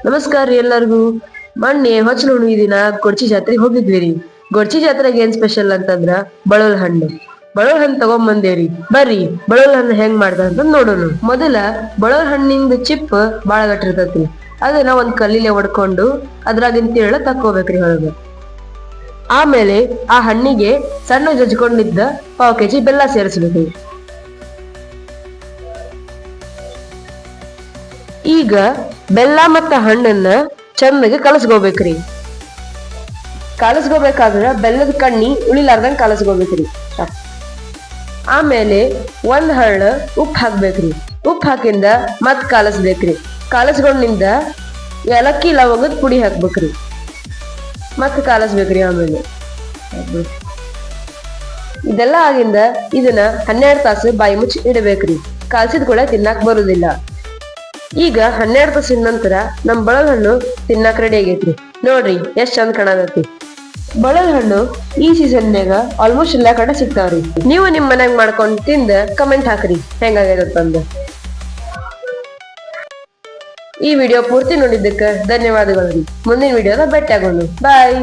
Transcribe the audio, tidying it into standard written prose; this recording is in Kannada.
ನಮಸ್ಕಾರ ರೀ ಎಲ್ಲರಿಗೂ. ಮೊನ್ನೆ ಹೊಚ್ಚಲು ದಿನ ಗೊಡ್ಚಿ ಜಾತ್ರೆಗೆ ಹೋಗಿದ್ವಿ ರೀ. ಗೊಡ್ಚಿ ಜಾತ್ರೆಗೆ ಏನ್ ಸ್ಪೆಷಲ್ ಅಂತಂದ್ರ ಬಳೋಲ್ ಹಣ್ಣು. ಬಳೋಲ್ ಹಣ್ಣು ತಗೊಂಬಂದೇವ್ರಿ. ಬರ್ರಿ ಬಳೋಲ್ ಹಣ್ಣು ಹೆಂಗ್ ಮಾಡ್ತಾರ ಅಂತ ನೋಡೋಣ. ಮೊದಲ ಬಳೋಲ್ ಹಣ್ಣಿಂದ ಚಿಪ್ ಬಾಳ ಗಟ್ಟಿರ್ತೈತಿ. ಅದನ್ನ ಒಂದ್ ಕಲ್ಲಿಲೆ ಒಡ್ಕೊಂಡು ಅದ್ರಾಗಿನ್ ತಿರಳ ತಕ್ಕೋಬೇಕ್ರಿ ಹೊರಗ. ಆಮೇಲೆ ಆ ಹಣ್ಣಿಗೆ ಸಣ್ಣ ಜಜ್ಕೊಂಡಿದ್ದ 1/4 kg ಬೆಲ್ಲ ಸೇರಿಸ್ಬೇಕ್ರಿ. ಈಗ ಬೆಲ್ಲ ಮತ್ತ ಹಣ್ಣನ್ನ ಚಂದಗೆ ಕಲಸ್ಕೋಬೇಕ್ರಿ. ಕಲಸ್ಕೋಬೇಕಾದ್ರ ಬೆಲ್ಲದ ಕಣ್ಣಿ ಉಳಿಲಾರ್ದಂಗ್ ಕಲಸ್ಕೋಬೇಕ್ರಿ. ಆಮೇಲೆ ಒಂದ್ ಹಳ್ಳ ಉಪ್ಪು ಹಾಕ್ಬೇಕ್ರಿ. ಉಪ್ಪು ಹಾಕಿಂದ ಮತ್ ಕಲಸ್ಬೇಕ್ರಿ. ಕಲಸ್ಕೊಂಡಿಂದ ಏಲಕ್ಕಿ ಲವಂಗದ ಪುಡಿ ಹಾಕ್ಬೇಕ್ರಿ. ಮತ್ ಕಲಸ್ಬೇಕ್ರಿ. ಆಮೇಲೆ ಇದೆಲ್ಲ ಆಗಿಂದ ಇದನ್ನ 12 ತಾಸು ಬಾಯಿ ಮುಚ್ಚಿ ಇಡಬೇಕ್ರಿ. ಕಲಸಿದ ಕೂಡ ತಿನ್ನಾಕ್ ಬರುದಿಲ್ಲ. ಈಗ 12 ತಾಸಿನ ನಂತರ ನಮ್ ಬಳಲ್ ಹಣ್ಣು ತಿನ್ನಾಕ ರೆಡಿ ಆಗೈತ್ರಿ. ನೋಡ್ರಿ ಎಷ್ಟ್ ಚಂದ ಕಾಣತೈತಿ. ಬಳಲ್ ಹಣ್ಣು ಈ ಸೀಸನ್ಯಾಗ ಆಲ್ಮೋಸ್ಟ್ ಎಲ್ಲಾ ಕಡೆ ಸಿಗ್ತಾವ್ರಿ. ನೀವು ನಿಮ್ ಮನ್ಯಾಗ ಮಾಡ್ಕೊಂಡ್ ತಿಂದ ಕಮೆಂಟ್ ಹಾಕ್ರಿ ಹೆಂಗಾಗೈತಂದ. ಈ ವಿಡಿಯೋ ಪೂರ್ತಿ ನೋಡಿದ್ದಕ್ಕ ಧನ್ಯವಾದಗಳು. ಮುಂದಿನ ವಿಡಿಯೋದ ಭೇಟಿ ಆಗೋಣ. ಬಾಯ್.